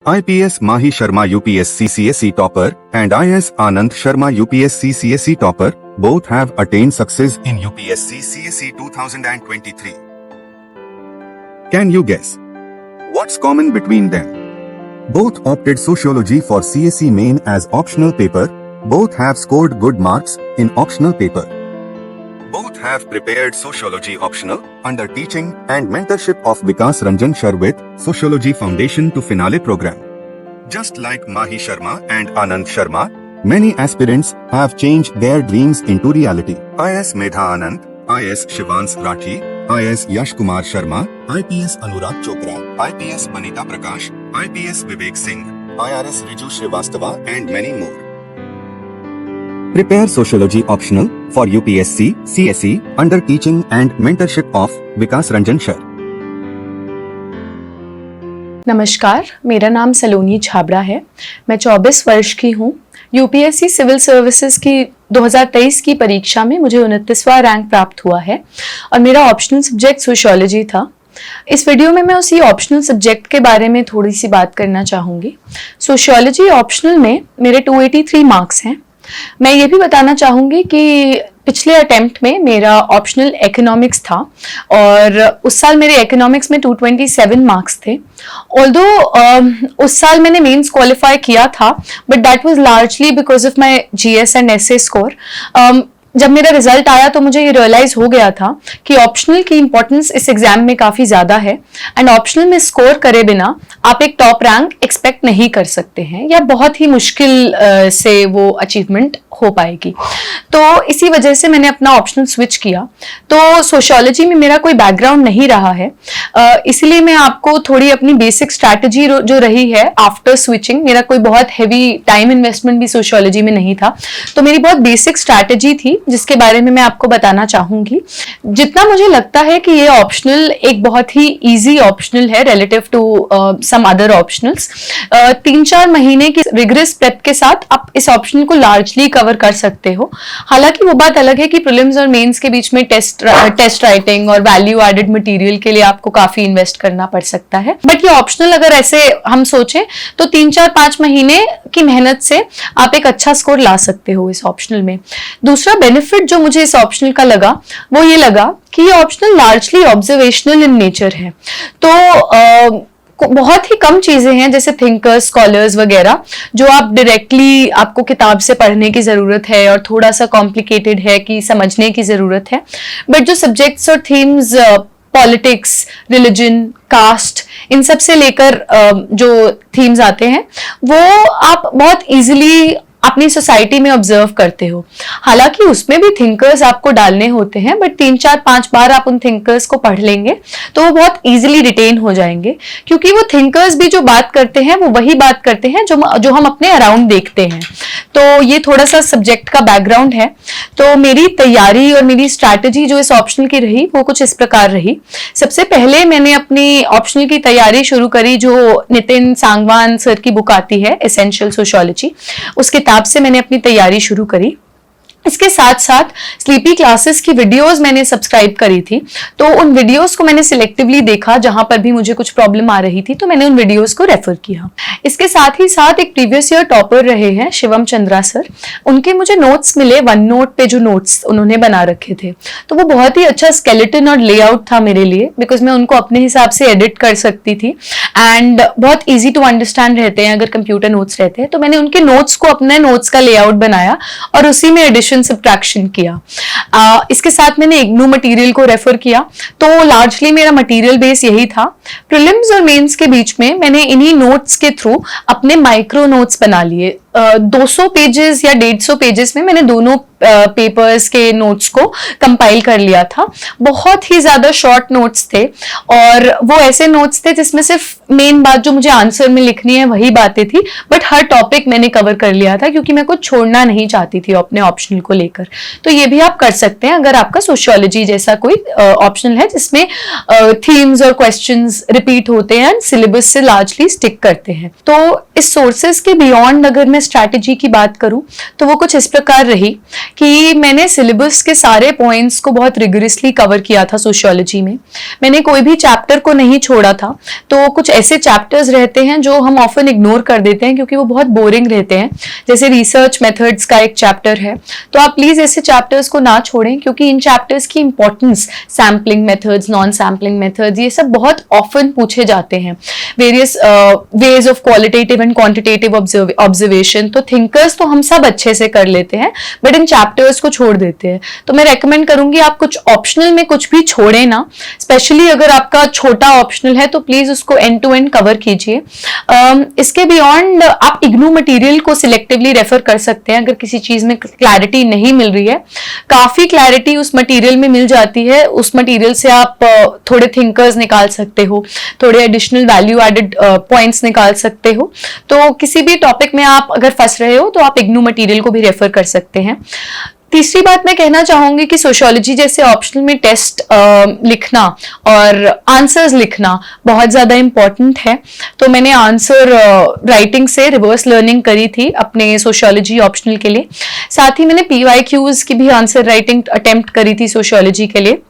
IPS Mahi Sharma UPSC CSE topper and IS Anand Sharma UPSC CSE topper both have attained success in UPSC CSE 2023. Can you guess what's common between them? Both opted sociology for CSE main as optional paper. Both have scored good marks in optional paper. Both have prepared sociology optional under teaching and mentorship of Vikas Ranjan Shar with Sociology Foundation to Finale program. Just like Mahi Sharma and Anand Sharma, many aspirants have changed their dreams into reality. IS Medha Anand, IS Shivans Rathi, IS Yash Kumar Sharma, IPS Anurag Chopra, IPS Vanita Prakash, IPS Vivek Singh, IRS Riju Srivastava and many more. Prepare Sociology Optional for UPSC, CSE under teaching and mentorship of Vikas Ranjan Shar. नमस्कार, मेरा नाम सलोनी छाबड़ा है। मैं 24 वर्ष की हूँ। UPSC civil services की 2023 की परीक्षा में मुझे 29वां रैंक प्राप्त हुआ है और मेरा ऑप्शनल सब्जेक्ट सोशियोलॉजी था। इस वीडियो में मैं उसी ऑप्शनल सब्जेक्ट के बारे में थोड़ी सी बात करना चाहूँगी। सोशियोलॉजी ऑप्शनल में मेरे 283 मार्क्स हैं। मैं ये भी बताना चाहूँगी कि पिछले अटेम्प्ट में मेरा ऑप्शनल इकोनॉमिक्स था और उस साल मेरे इकोनॉमिक्स में 227 मार्क्स थे। ऑल्दो उस साल मैंने मेंस क्वालिफाई किया था, but that was largely because of my GS and SA score. जब मेरा रिजल्ट आया तो मुझे ये रियलाइज हो गया था कि ऑप्शनल की इंपॉर्टेंस इस एग्जाम में काफी ज्यादा है एंड ऑप्शनल में स्कोर करे बिना आप एक टॉप रैंक एक्सपेक्ट नहीं कर सकते हैं या बहुत ही मुश्किल से वो अचीवमेंट हो पाएगी। तो इसी वजह से मैंने अपना ऑप्शनल स्विच किया। तो सोशियोलॉजी में मेरा कोई बैकग्राउंड नहीं रहा है, इसलिए मैं आपको थोड़ी अपनी बेसिक स्ट्रैटेजी जो रही है आफ्टर स्विचिंग, मेरा कोई बहुत हैवी टाइम इन्वेस्टमेंट भी सोशियोलॉजी में नहीं था, तो मेरी बहुत बेसिक स्ट्रैटेजी थी जिसके बारे में मैं आपको बताना चाहूंगी। जितना मुझे लगता है कि ये ऑप्शनल एक बहुत ही इजी ऑप्शनल है relative to some other optionals. 3-4 महीने की रिगरस प्रेप के साथ आप इस ऑप्शनल को लार्जली कवर कर सकते हो। हालांकि वो बात अलग है कि प्रीलिम्स और मेंस के बीच में टेस्ट राइटिंग और वैल्यू एडेड मटेरियल के लिए आपको काफी इन्वेस्ट करना पड़ सकता है, बट ये ऑप्शनल अगर ऐसे हम सोचें तो 3-4-5 महीने की मेहनत से आप एक अच्छा स्कोर ला सकते हो इस ऑप्शनल में। दूसरा बेनिफिट जो मुझे इस ऑप्शनल का लगा वो ये लगा कि ये optional largely observational in nature है। तो बहुत ही कम चीजें हैं जैसे थिंकर्स, स्कॉलर्स वगैरह जो आप डायरेक्टली आपको किताब से पढ़ने की जरूरत है और थोड़ा सा कॉम्प्लिकेटेड है कि समझने की जरूरत है, बट जो सब्जेक्ट्स और थीम्स पॉलिटिक्स, रिलीजन, कास्ट, इन सब से लेकर जो थीम्स आते हैं वो आप बहुत इजीली अपनी सोसाइटी में ऑब्जर्व करते हो। हालांकि उसमें भी थिंकर्स आपको डालने होते हैं, बट 3-4-5 बार आप उन थिंकर्स को पढ़ लेंगे तो वो बहुत इजीली रिटेन हो जाएंगे, क्योंकि वो थिंकर्स भी जो बात करते हैं वो वही बात करते हैं जो हम अपने अराउंड देखते हैं। तो ये थोड़ा सा सब्जेक्ट का बैकग्राउंड है। तो मेरी तैयारी और मेरी स्ट्रैटेजी जो इस ऑप्शनल की रही वो कुछ इस प्रकार रही। सबसे पहले मैंने अपनी ऑप्शनल की तैयारी शुरू करी जो नितिन सांगवान सर की बुक आती है एसेंशियल सोशियोलॉजी, उस किताब से मैंने अपनी तैयारी शुरू करी। इसके साथ साथ स्लीपी क्लासेस की वीडियोस मैंने सब्सक्राइब करी थी, तो उन वीडियोस को मैंने सिलेक्टिवली देखा। जहां पर भी मुझे कुछ प्रॉब्लम आ रही थी तो मैंने उन वीडियोस को रेफर किया। इसके साथ ही साथ एक प्रीवियस ईयर टॉपर रहे हैं शिवम चंद्रा सर, उनके मुझे नोट्स मिले, वन नोट पे जो नोट्स उन्होंने बना रखे थे, तो वो बहुत ही अच्छा स्केलेटन और लेआउट था मेरे लिए, बिकॉज मैं उनको अपने हिसाब से एडिट कर सकती थी एंड बहुत ईजी टू अंडरस्टैंड रहते हैं अगर कंप्यूटर नोट्स रहते हैं। तो मैंने उनके नोट्स को अपने नोट्स का लेआउट बनाया और उसी में एडिशन सब्ट्रैक्शन किया। इसके साथ मैंने इग्नू मटेरियल को रेफर किया। तो लार्जली मेरा मटेरियल बेस यही था। प्रीलिम्स और मेंस के बीच में मैंने इन्हीं नोट्स के थ्रू अपने माइक्रो नोट्स बना लिए। 200 पेजेस या 150 पेजेस में मैंने दोनों पेपर्स के नोट्स को कंपाइल कर लिया था। बहुत ही ज्यादा शॉर्ट नोट्स थे और वो ऐसे नोट्स थे जिसमें सिर्फ मेन बात जो मुझे आंसर में लिखनी है वही बातें थी, बट हर टॉपिक मैंने कवर कर लिया था क्योंकि मैं कुछ छोड़ना नहीं चाहती थी अपने ऑप्शनल को लेकर। तो ये भी आप कर सकते हैं अगर आपका सोशियोलॉजी जैसा कोई ऑप्शनल है जिसमें थीम्स और क्वेश्चंस रिपीट होते हैं एंड सिलेबस से लार्जली स्टिक करते हैं। तो इस सोर्सेज के बियॉन्ड अगर मैं स्ट्रैटेजी की बात करूं तो वो कुछ इस प्रकार रही कि मैंने सिलेबस के सारे पॉइंट्स को बहुत रिगोरसली कवर किया था सोशियोलॉजी में। मैंने कोई भी चैप्टर को नहीं छोड़ा था। तो कुछ ऐसे चैप्टर्स रहते हैं जो हम ऑफन इग्नोर कर देते हैं क्योंकि वो बहुत बोरिंग रहते हैं, जैसे रिसर्च मेथड्स का एक चैप्टर है। तो आप प्लीज ऐसे चैप्टर्स को ना छोड़ें क्योंकि इन चैप्टर्स की importance, sampling methods, non sampling methods, ये सब बहुत ऑफन पूछे जाते हैं। Various ways of qualitative and quantitative observation, तो थिंकर्स तो हम सब अच्छे से कर लेते हैं बट इन चैप्टर्स को छोड़ देते हैं। तो मैं रेकमेंड करूंगी आप कुछ ऑप्शनल में कुछ भी छोड़े ना, स्पेशली अगर आपका छोटा ऑप्शनल है तो प्लीज उसको एंड टू एंड कवर कीजिए। इसके बियॉन्ड आप इग्नू मटेरियल को सिलेक्टिवली रेफर कर सकते हैं अगर किसी चीज में क्लैरिटी नहीं मिल रही है। काफी क्लैरिटी उस मटेरियल में मिल जाती है, उस मटेरियल से आप थोड़े थिंकर्स निकाल सकते हो, थोड़े एडिशनल वैल्यू एडेड पॉइंट्स निकाल सकते हो। तो किसी भी टॉपिक में आप अगर फंस रहे हो तो आप इग्नू मटेरियल को भी रेफर कर सकते हैं। तीसरी बात मैं कहना चाहूंगी कि सोशियोलॉजी जैसे ऑप्शनल में टेस्ट लिखना और आंसर्स लिखना बहुत ज्यादा इंपॉर्टेंट है। तो मैंने आंसर राइटिंग से रिवर्स लर्निंग करी थी अपने सोशियोलॉजी ऑप्शनल के लिए। साथ ही मैंने PYQs की भी आंसर राइटिंग अटेम्प्ट करी थी सोशियोलॉजी के लिए।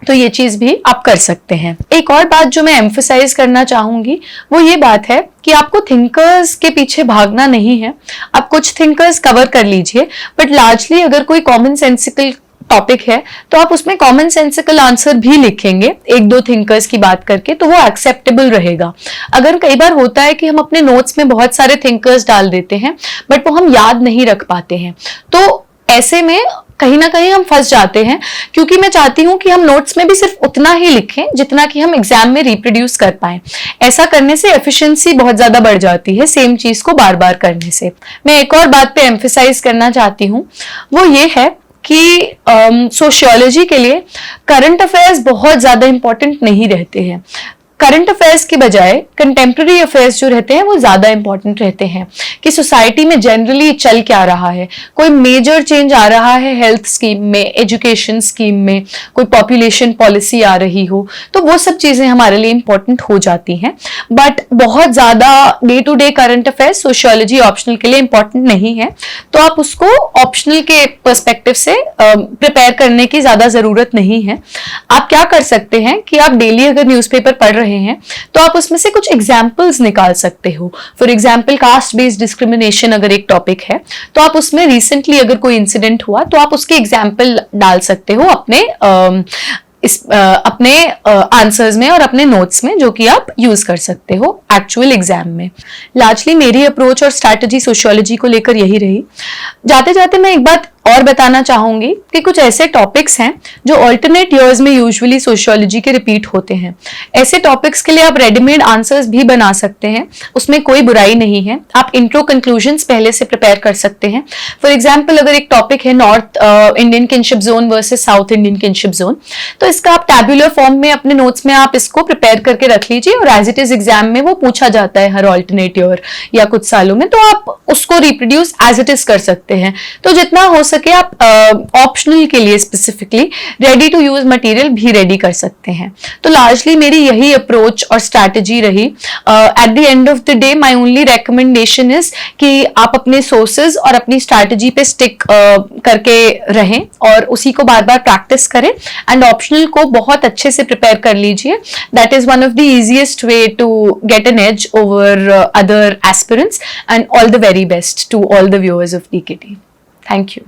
तो ये चीज भी आप कर सकते हैं। एक और बात जो मैं एम्फसाइज करना चाहूंगी वो ये बात है कि आपको थिंकर्स के पीछे भागना नहीं है। आप कुछ थिंकर्स कवर कर लीजिए बट लार्जली अगर कोई कॉमन सेंसिकल टॉपिक है तो आप उसमें कॉमन सेंसिकल आंसर भी लिखेंगे एक दो थिंकर्स की बात करके, तो वो एक्सेप्टेबल रहेगा। अगर कई बार होता है कि हम अपने नोट्स में बहुत सारे थिंकर्स डाल देते हैं बट वो हम याद नहीं रख पाते हैं, तो ऐसे में कहीं ना कहीं हम फंस जाते हैं। क्योंकि मैं चाहती हूं कि हम नोट्स में भी सिर्फ उतना ही लिखें जितना कि हम एग्जाम में रिप्रोड्यूस कर पाए। ऐसा करने से एफिशिएंसी बहुत ज्यादा बढ़ जाती है सेम चीज को बार बार करने से। मैं एक और बात पे एम्फसाइज करना चाहती हूँ, वो ये है कि सोशियोलॉजी के लिए करंट अफेयर्स बहुत ज्यादा इंपॉर्टेंट नहीं रहते हैं। करंट अफेयर्स की बजाय कंटेम्प्रेरी अफेयर्स जो रहते हैं वो ज्यादा इंपॉर्टेंट रहते हैं कि सोसाइटी में जनरली चल क्या रहा है, कोई मेजर चेंज आ रहा है हेल्थ स्कीम में, एजुकेशन स्कीम में, कोई पॉपुलेशन पॉलिसी आ रही हो, तो वो सब चीजें हमारे लिए इंपॉर्टेंट हो जाती हैं। बट बहुत ज्यादा day to day current affairs sociology optional के लिए इंपॉर्टेंट नहीं है, तो आप उसको ऑप्शनल के पर्सपेक्टिव से प्रिपेयर करने की ज्यादा जरूरत नहीं है। आप क्या कर सकते हैं कि आप डेली अगर न्यूज़पेपर पढ़ रहे हैं तो आप उसमें से कुछ एग्जाम्पल्स निकाल सकते हो। For example caste based discrimination अगर एक टॉपिक है तो आप उसमें रिसेंटली अगर कोई इंसिडेंट हुआ तो आप उसके एग्जाम्पल डाल सकते हो अपने आंसर्स में और अपने नोट्स में, जो कि आप यूज कर सकते हो एक्चुअल एग्जाम में। लार्जली मेरी अप्रोच और स्ट्रैटेजी सोशियोलॉजी को लेकर यही रही। जाते जाते मैं एक बात और बताना चाहूंगी कि कुछ ऐसे टॉपिक्स हैं जो अल्टरनेट ईयर्स में यूजुअली सोशियोलॉजी के रिपीट होते हैं। ऐसे टॉपिक्स के लिए आप रेडीमेड आंसर्स भी बना सकते हैं, उसमें कोई बुराई नहीं है। आप इंट्रो कंक्लूजन्स पहले से प्रिपेयर कर सकते हैं। फॉर एग्जाम्पल अगर एक टॉपिक है north Indian kinship zone versus south Indian kinship zone, तो इसका आप टैबुलर फॉर्म में अपने नोट्स में आप इसको प्रिपेयर करके रख लीजिए और एज इट इज एग्जाम में वो पूछा जाता है हर अल्टरनेट ईयर या कुछ सालों में, तो आप उसको रिप्रोड्यूस एज इट इज कर सकते हैं। तो जितना हो सके आप ऑप्शनल के लिए specifically ready to use material भी रेडी कर सकते हैं। तो लार्जली मेरी यही अप्रोच और स्ट्रैटेजी रही। At the end of the day my only recommendation is कि आप अपने सोर्सेज और अपनी स्ट्रैटेजी पे स्टिक करके रहें और उसी को बार बार प्रैक्टिस करें एंड ऑप्शनल को बहुत अच्छे से प्रिपेयर कर लीजिए। That is one of the easiest way to get an edge over other aspirants and all the very best to all the viewers of DKT. Thank you.